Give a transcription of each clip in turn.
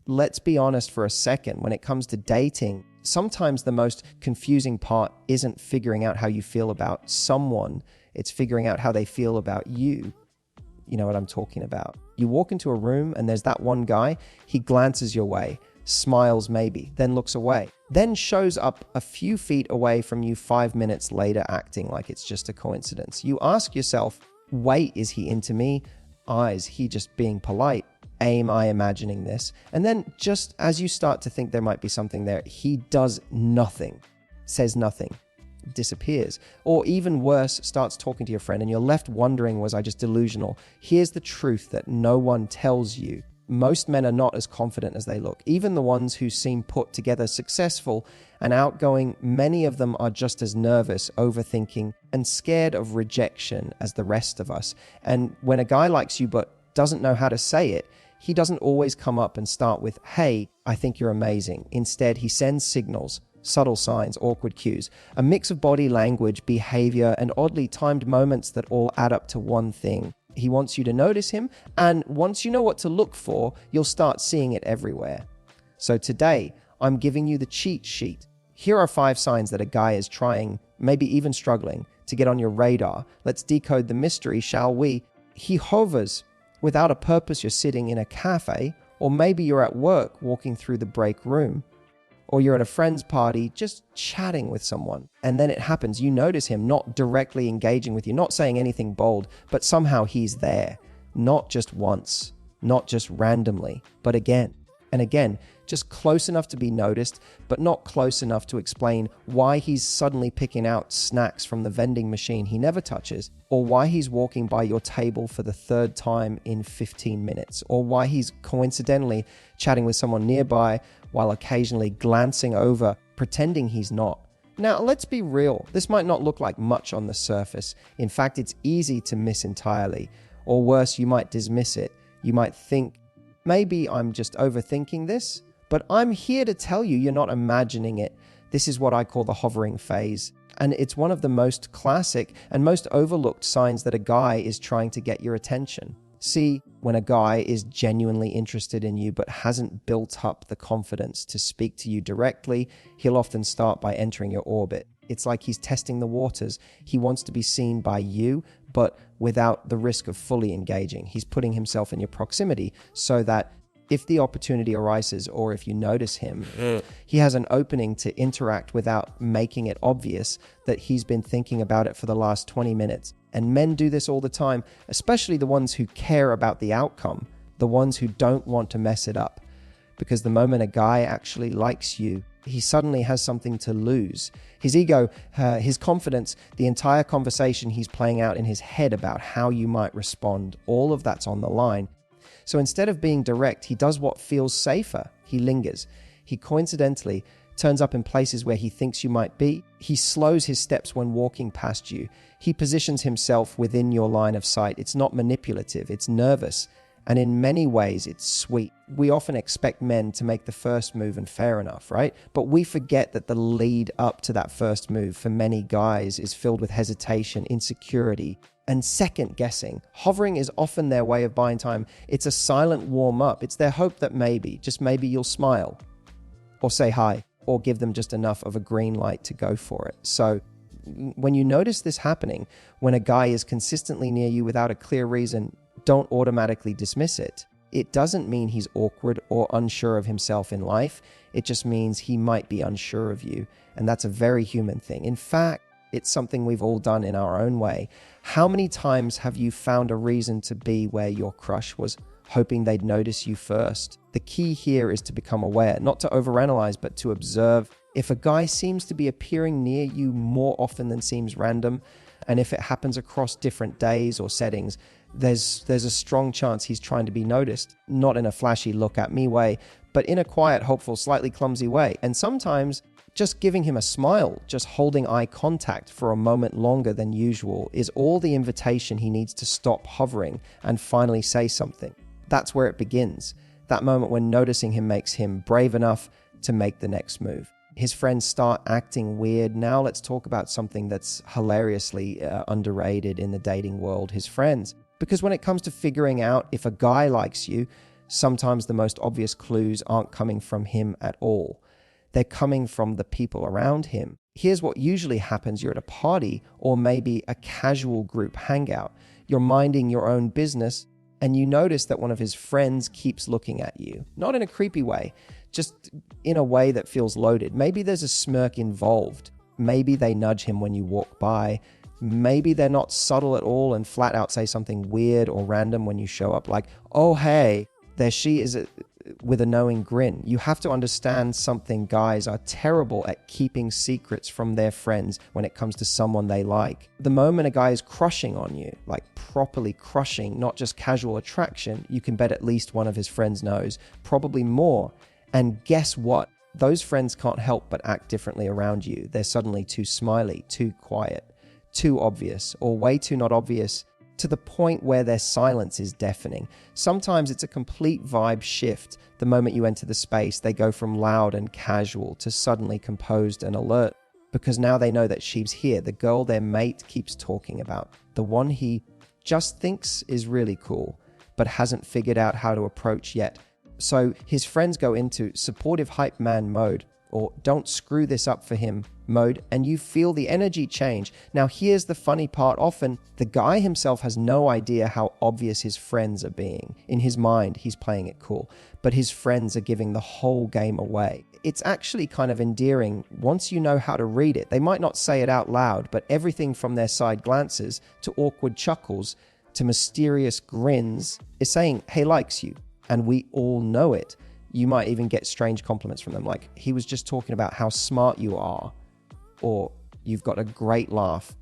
let's be honest for a second. When it comes to dating, sometimes the most confusing part isn't figuring out how you feel about someone. It's figuring out how they feel about you. You know what I'm talking about. You walk into a room and there's that one guy. He glances your way, smiles maybe, then looks away, then shows up a few feet away from you 5 minutes later, acting like it's just a coincidence. You ask yourself, wait, is he into me? Is he just being polite? Am I imagining this? And then just as you start to think there might be something there, he does nothing, says nothing, disappears. Or even worse, starts talking to your friend and you're left wondering, was I just delusional? Here's the truth that no one tells you. Most men are not as confident as they look. Even the ones who seem put together, successful and outgoing, many of them are just as nervous, overthinking, and scared of rejection as the rest of us. And when a guy likes you but doesn't know how to say it, he doesn't always come up and start with, hey, I think you're amazing. Instead, he sends signals, subtle signs, awkward cues, a mix of body language, behavior, and oddly timed moments that all add up to one thing. He wants you to notice him, and once you know what to look for, you'll start seeing it everywhere. So today, I'm giving you the cheat sheet. Here are 5 signs that a guy is trying, maybe even struggling, to get on your radar. Let's decode the mystery, shall we? He hovers. Without a purpose, you're sitting in a cafe, or maybe you're at work walking through the break room, or you're at a friend's party just chatting with someone. And then it happens. You notice him not directly engaging with you, not saying anything bold, but somehow he's there. Not just once, not just randomly, but again and again, just close enough to be noticed, but not close enough to explain why he's suddenly picking out snacks from the vending machine he never touches, or why he's walking by your table for the 3rd time in 15 minutes, or why he's coincidentally chatting with someone nearby while occasionally glancing over, pretending he's not. Now, let's be real. This might not look like much on the surface. In fact, it's easy to miss entirely. Or worse, you might dismiss it. You might think, maybe I'm just overthinking this, but I'm here to tell you you're not imagining it. This is what I call the hovering phase. And it's one of the most classic and most overlooked signs that a guy is trying to get your attention. See, when a guy is genuinely interested in you but hasn't built up the confidence to speak to you directly, he'll often start by entering your orbit. It's like he's testing the waters. He wants to be seen by you, but without the risk of fully engaging. He's putting himself in your proximity so that if the opportunity arises or if you notice him, he has an opening to interact without making it obvious that he's been thinking about it for the last 20 minutes. And men do this all the time, especially the ones who care about the outcome, the ones who don't want to mess it up. Because the moment a guy actually likes you, he suddenly has something to lose. His ego, his confidence, the entire conversation he's playing out in his head about how you might respond, all of that's on the line. So instead of being direct, he does what feels safer. He lingers. He coincidentally turns up in places where he thinks you might be. He slows his steps when walking past you. He positions himself within your line of sight. It's not manipulative, it's nervous. And in many ways, it's sweet. We often expect men to make the first move, and fair enough, right? But we forget that the lead up to that first move for many guys is filled with hesitation, insecurity, and second guessing. Hovering is often their way of buying time. It's a silent warm up. It's their hope that maybe, just maybe, you'll smile or say hi or give them just enough of a green light to go for it. So when you notice this happening, when a guy is consistently near you without a clear reason, don't automatically dismiss it. It doesn't mean he's awkward or unsure of himself in life. It just means he might be unsure of you. And that's a very human thing. In fact, it's something we've all done in our own way. How many times have you found a reason to be where your crush was hoping they'd notice you first? The key here is to become aware, not to overanalyze, but to observe. If a guy seems to be appearing near you more often than seems random, and if it happens across different days or settings, there's a strong chance he's trying to be noticed, not in a flashy look at me way, but in a quiet, hopeful, slightly clumsy way. And sometimes just giving him a smile, just holding eye contact for a moment longer than usual is all the invitation he needs to stop hovering and finally say something. That's where it begins. That moment when noticing him makes him brave enough to make the next move. His friends start acting weird. Now let's talk about something that's hilariously underrated in the dating world, his friends. Because when it comes to figuring out if a guy likes you, Sometimes the most obvious clues aren't coming from him at all. They're coming from the people around him. Here's what usually happens. You're at a party or maybe a casual group hangout. You're minding your own business and you notice that one of his friends keeps looking at you. Not in a creepy way, just in a way that feels loaded. Maybe there's a smirk involved. Maybe they nudge him when you walk by. Maybe they're not subtle at all and flat out say something weird or random when you show up, like, oh, hey, there she is, with a knowing grin. You have to understand something. Guys are terrible at keeping secrets from their friends when it comes to someone they like. The moment a guy is crushing on you, like properly crushing, not just casual attraction, you can bet at least one of his friends knows, probably more. And guess what? Those friends can't help but act differently around you. They're suddenly too smiley, too quiet, too obvious, or way too not obvious, to the point where their silence is deafening. Sometimes it's a complete vibe shift. The moment you enter the space, they go from loud and casual to suddenly composed and alert, because now they know that she's here, the girl their mate keeps talking about, the one he just thinks is really cool, but hasn't figured out how to approach yet. So his friends go into supportive hype man mode, or don't screw this up for him mode, and you feel the energy change. Now here's the funny part. Often the guy himself has no idea how obvious his friends are being. In his mind, he's playing it cool, but his friends are giving the whole game away. It's actually kind of endearing once you know how to read it. They might not say it out loud, but everything from their side glances to awkward chuckles to mysterious grins is saying, hey, likes you, and we all know it. You might even get strange compliments from them, like, he was just talking about how smart you are, or you've got a great laugh,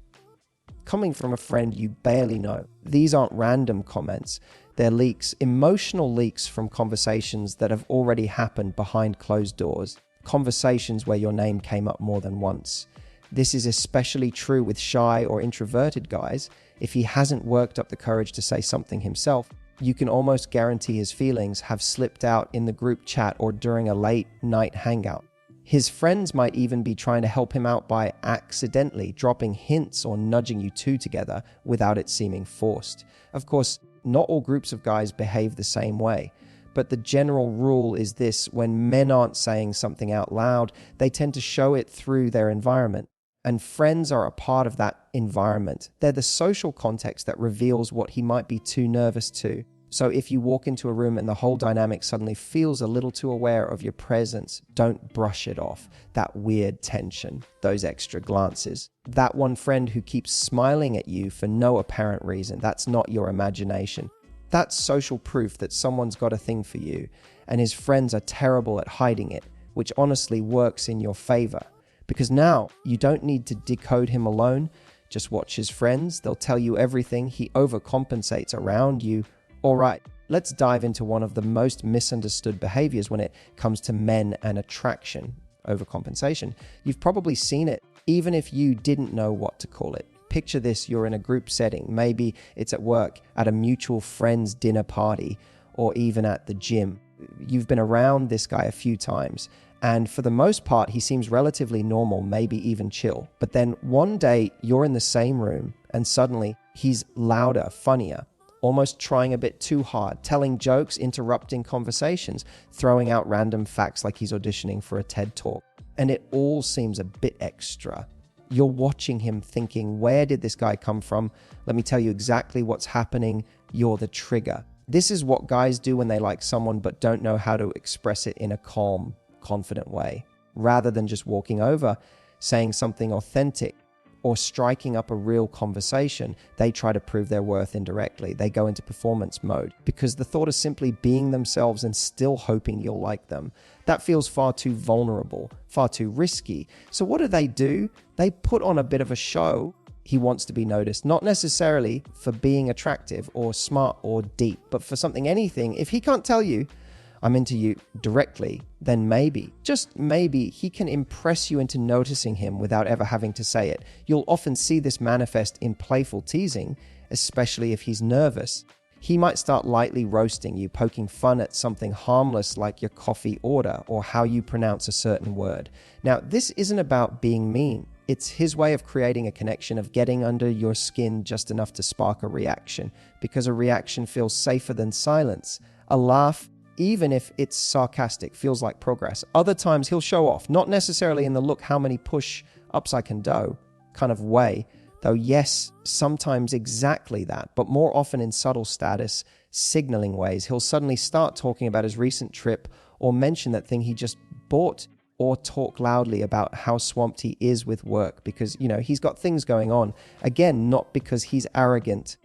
coming from a friend you barely know. These aren't random comments. They're leaks, emotional leaks from conversations that have already happened behind closed doors, conversations where your name came up more than once. This is especially true with shy or introverted guys. If he hasn't worked up the courage to say something himself, you can almost guarantee his feelings have slipped out in the group chat or during a late night hangout. His friends might even be trying to help him out by accidentally dropping hints or nudging you two together without it seeming forced. Of course, not all groups of guys behave the same way, but the general rule is this: when men aren't saying something out loud, they tend to show it through their environment. And friends are a part of that environment. They're the social context that reveals what he might be too nervous to. So if you walk into a room and the whole dynamic suddenly feels a little too aware of your presence, don't brush it off. That weird tension, those extra glances, that one friend who keeps smiling at you for no apparent reason, that's not your imagination. That's social proof that someone's got a thing for you, and his friends are terrible at hiding it, which honestly works in your favor. Because now you don't need to decode him alone. Just watch his friends. They'll tell you everything. He overcompensates around you. All right, let's dive into one of the most misunderstood behaviors when it comes to men and attraction: overcompensation. You've probably seen it, even if you didn't know what to call it. Picture this: you're in a group setting. Maybe it's at work, at a mutual friend's dinner party, or even at the gym. You've been around this guy a few times, and for the most part, he seems relatively normal, maybe even chill. But then one day you're in the same room and suddenly he's louder, funnier, almost trying a bit too hard, telling jokes, interrupting conversations, throwing out random facts like he's auditioning for a TED Talk. And it all seems a bit extra. You're watching him thinking, where did this guy come from? Let me tell you exactly what's happening. You're the trigger. This is what guys do when they like someone but don't know how to express it in a calm, confident way. Rather than just walking over, saying something authentic, or striking up a real conversation, they try to prove their worth indirectly. They go into performance mode because the thought of simply being themselves and still hoping you'll like them, that feels far too vulnerable, far too risky. So what do? They put on a bit of a show. He wants to be noticed, not necessarily for being attractive or smart or deep, but for something, anything. If he can't tell you, I'm into you directly, then maybe, just maybe, he can impress you into noticing him without ever having to say it. You'll often see this manifest in playful teasing, especially if he's nervous. He might start lightly roasting you, poking fun at something harmless like your coffee order or how you pronounce a certain word. Now, this isn't about being mean. It's his way of creating a connection, of getting under your skin just enough to spark a reaction, because a reaction feels safer than silence. A laugh even if it's sarcastic, feels like progress. Other times he'll show off, not necessarily in the look how many push-ups I can do kind of way, though yes, sometimes exactly that, but more often in subtle status signaling ways. He'll suddenly start talking about his recent trip or mention that thing he just bought, or talk loudly about how swamped he is with work because, he's got things going on. Again, not because he's arrogant,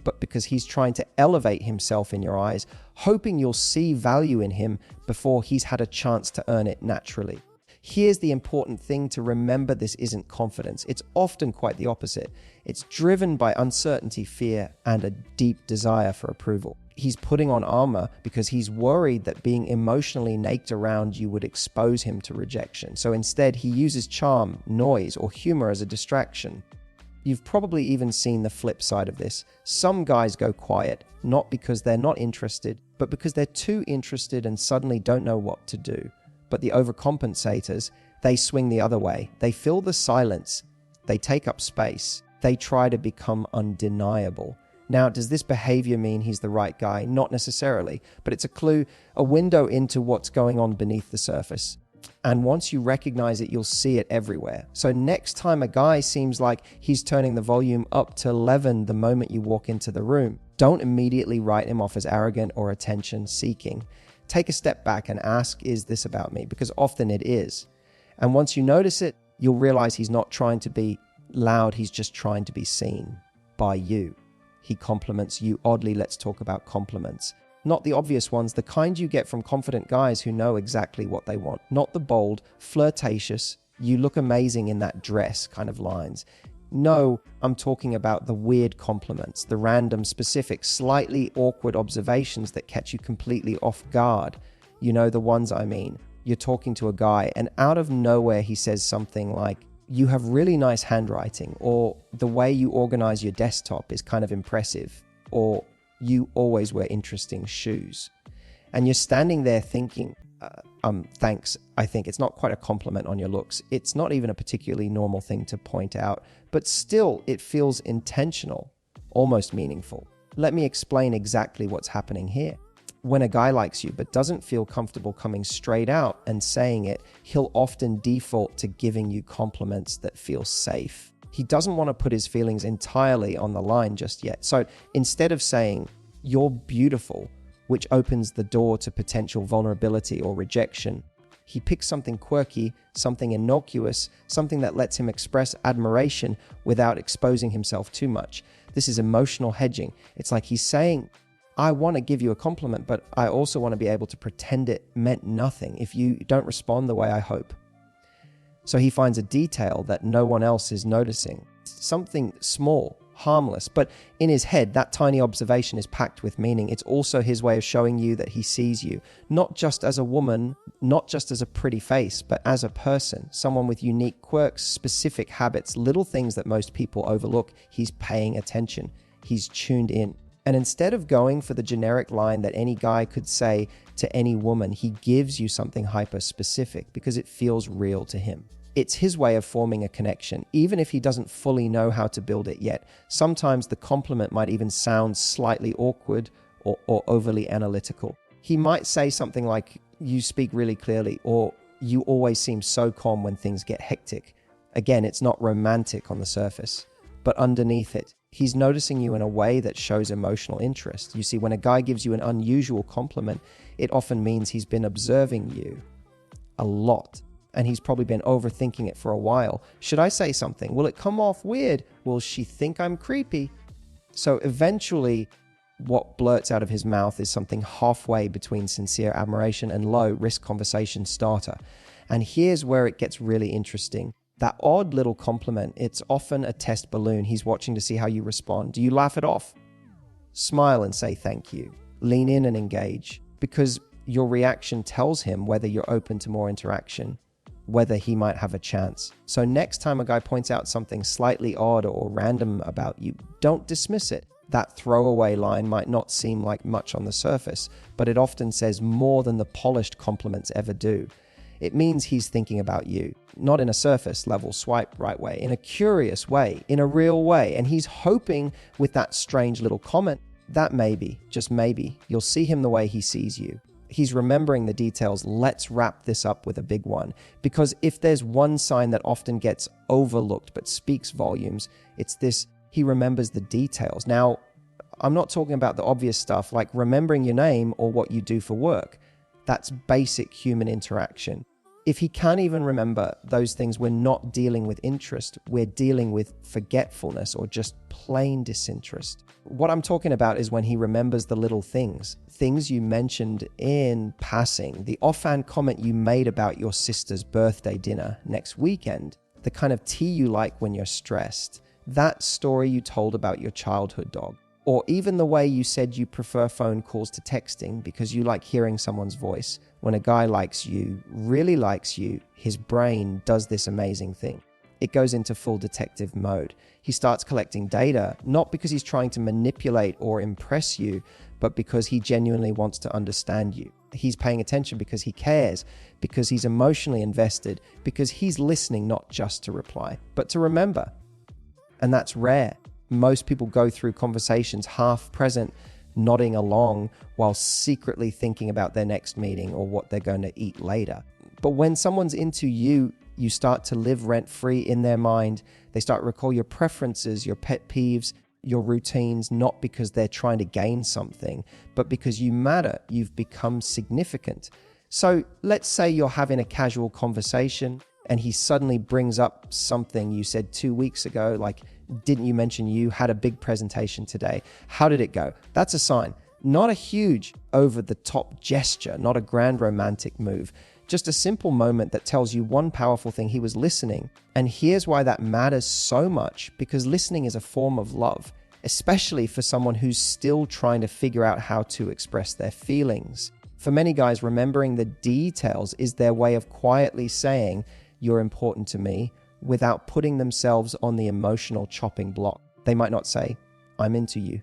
but because he's trying to elevate himself in your eyes, hoping you'll see value in him before he's had a chance to earn it naturally. Here's the important thing to remember: this isn't confidence. It's often quite the opposite. It's driven by uncertainty, fear, and a deep desire for approval. He's putting on armor because he's worried that being emotionally naked around you would expose him to rejection. So instead, he uses charm, noise, or humor as a distraction. You've probably even seen the flip side of this. Some guys go quiet, not because they're not interested, but because they're too interested and suddenly don't know what to do. But the overcompensators, they swing the other way. They fill the silence. They take up space. They try to become undeniable. Now, does this behavior mean he's the right guy? Not necessarily, but it's a clue, a window into what's going on beneath the surface. And once you recognize it, you'll see it everywhere. So next time a guy seems like he's turning the volume up to 11 the moment you walk into the room, don't immediately write him off as arrogant or attention-seeking. Take a step back and ask, is this about me? Because often it is. And once you notice it, you'll realize he's not trying to be loud, he's just trying to be seen by you. He compliments you oddly. Let's talk about compliments. Not the obvious ones, the kind you get from confident guys who know exactly what they want. Not the bold, flirtatious, you look amazing in that dress kind of lines. No, I'm talking about the weird compliments, the random, specific, slightly awkward observations that catch you completely off guard. You know the ones I mean. You're talking to a guy and out of nowhere he says something like, "You have really nice handwriting," or "The way you organize your desktop is kind of impressive," or "You always wear interesting shoes." And you're standing there thinking, thanks, I think. It's not quite a compliment on your looks. It's not even a particularly normal thing to point out, but still it feels intentional, almost meaningful. Let me explain exactly what's happening here. When a guy likes you but doesn't feel comfortable coming straight out and saying it, he'll often default to giving you compliments that feel safe. He doesn't want to put his feelings entirely on the line just yet. So instead of saying, "You're beautiful," which opens the door to potential vulnerability or rejection, he picks something quirky, something innocuous, something that lets him express admiration without exposing himself too much. This is emotional hedging. It's like he's saying, "I want to give you a compliment, but I also want to be able to pretend it meant nothing if you don't respond the way I hope." So he finds a detail that no one else is noticing. Something small, harmless, but in his head, that tiny observation is packed with meaning. It's also his way of showing you that he sees you, not just as a woman, not just as a pretty face, but as a person, someone with unique quirks, specific habits, little things that most people overlook. He's paying attention. He's tuned in. And instead of going for the generic line that any guy could say to any woman, he gives you something hyper-specific because it feels real to him. It's his way of forming a connection, even if he doesn't fully know how to build it yet. Sometimes the compliment might even sound slightly awkward or overly analytical. He might say something like, "You speak really clearly," or "You always seem so calm when things get hectic." Again, it's not romantic on the surface, but underneath it, he's noticing you in a way that shows emotional interest. You see, when a guy gives you an unusual compliment, it often means he's been observing you a lot. And he's probably been overthinking it for a while. Should I say something? Will it come off weird? Will she think I'm creepy? So eventually, what blurts out of his mouth is something halfway between sincere admiration and low-risk conversation starter. And here's where it gets really interesting. That odd little compliment, it's often a test balloon. He's watching to see how you respond. Do you laugh it off? Smile and say thank you. Lean in and engage, because your reaction tells him whether you're open to more interaction, whether he might have a chance. So next time a guy points out something slightly odd or random about you, don't dismiss it. That throwaway line might not seem like much on the surface, but it often says more than the polished compliments ever do. It means he's thinking about you, not in a surface level swipe right way, in a curious way, in a real way. And he's hoping with that strange little comment that maybe, just maybe, you'll see him the way he sees you. He's remembering the details. Let's wrap this up with a big one. Because if there's one sign that often gets overlooked but speaks volumes, it's this: he remembers the details. Now, I'm not talking about the obvious stuff like remembering your name or what you do for work. That's basic human interaction. If he can't even remember those things, we're not dealing with interest. We're dealing with forgetfulness or just plain disinterest. What I'm talking about is when he remembers the little things you mentioned in passing, the offhand comment you made about your sister's birthday dinner next weekend, the kind of tea you like when you're stressed, that story you told about your childhood dog, or even the way you said you prefer phone calls to texting because you like hearing someone's voice. When a guy likes you, really likes you, his brain does this amazing thing. It goes into full detective mode. He starts collecting data, not because he's trying to manipulate or impress you, but because he genuinely wants to understand you. He's paying attention because he cares, because he's emotionally invested, because he's listening not just to reply, but to remember. And that's rare. Most people go through conversations half present, nodding along while secretly thinking about their next meeting or what they're going to eat later. But when someone's into you, you start to live rent-free in their mind. They start to recall your preferences, your pet peeves, your routines, not because they're trying to gain something, but because you matter. You've become significant. So let's say you're having a casual conversation and he suddenly brings up something you said 2 weeks ago, like, didn't you mention you had a big presentation today? How did it go? That's a sign. Not a huge over-the-top gesture, not a grand romantic move, just a simple moment that tells you one powerful thing: he was listening. And here's why that matters so much, because listening is a form of love, especially for someone who's still trying to figure out how to express their feelings. For many guys, remembering the details is their way of quietly saying, "You're important to me," without putting themselves on the emotional chopping block. They might not say, "I'm into you,"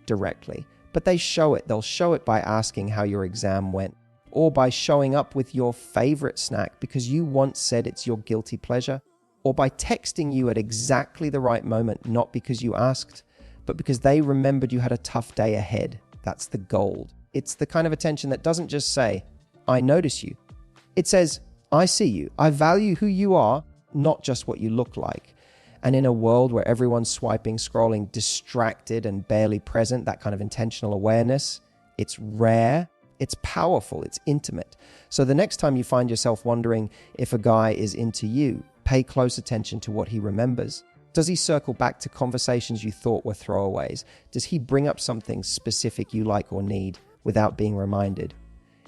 directly, but they show it. They'll show it by asking how your exam went, or by showing up with your favorite snack because you once said it's your guilty pleasure, or by texting you at exactly the right moment, not because you asked, but because they remembered you had a tough day ahead. That's the gold. It's the kind of attention that doesn't just say, "I notice you." It says, "I see you. I value who you are, not just what you look like." And in a world where everyone's swiping, scrolling, distracted and barely present, that kind of intentional awareness, it's rare, it's powerful, it's intimate. So the next time you find yourself wondering if a guy is into you, pay close attention to what he remembers. Does he circle back to conversations you thought were throwaways? Does he bring up something specific you like or need without being reminded?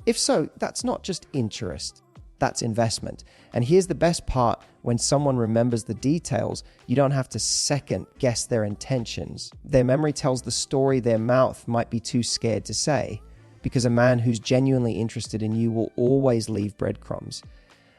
If so, that's not just interest. That's investment. And here's the best part: when someone remembers the details, you don't have to second guess their intentions. Their memory tells the story their mouth might be too scared to say, because a man who's genuinely interested in you will always leave breadcrumbs.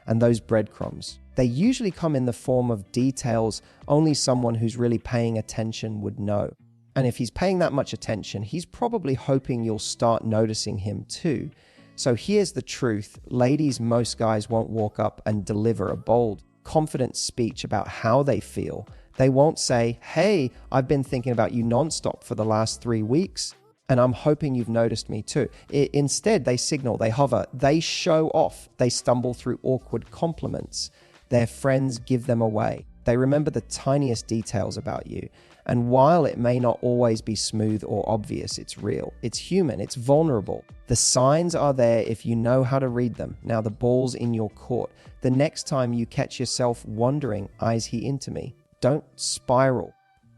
And those breadcrumbs, they usually come in the form of details only someone who's really paying attention would know. And if he's paying that much attention, he's probably hoping you'll start noticing him too. So here's the truth. Ladies, most guys won't walk up and deliver a bold, confident speech about how they feel. They won't say, "Hey, I've been thinking about you nonstop for the last 3 weeks, and I'm hoping you've noticed me too." Instead, they signal, they hover, they show off, they stumble through awkward compliments. Their friends give them away. They remember the tiniest details about you. And while it may not always be smooth or obvious, it's real, it's human, it's vulnerable. The signs are there if you know how to read them. Now the ball's in your court. The next time you catch yourself wondering, "Is he into me?" Don't spiral.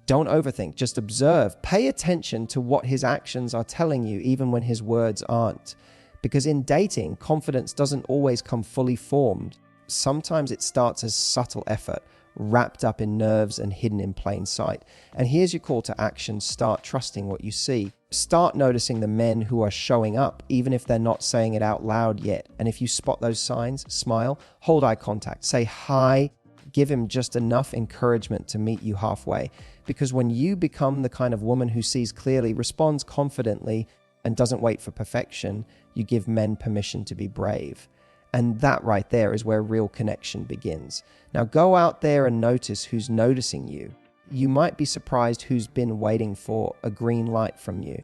Don't overthink, just observe. Pay attention to what his actions are telling you, even when his words aren't. Because in dating, confidence doesn't always come fully formed. Sometimes it starts as subtle effort, wrapped up in nerves and hidden in plain sight. And here's your call to action: start trusting what you see. Start noticing the men who are showing up, even if they're not saying it out loud yet. And if you spot those signs, smile, hold eye contact, say hi, give him just enough encouragement to meet you halfway. Because when you become the kind of woman who sees clearly, responds confidently, and doesn't wait for perfection, you give men permission to be brave. And that right there is where real connection begins. Now go out there and notice who's noticing you. You might be surprised who's been waiting for a green light from you.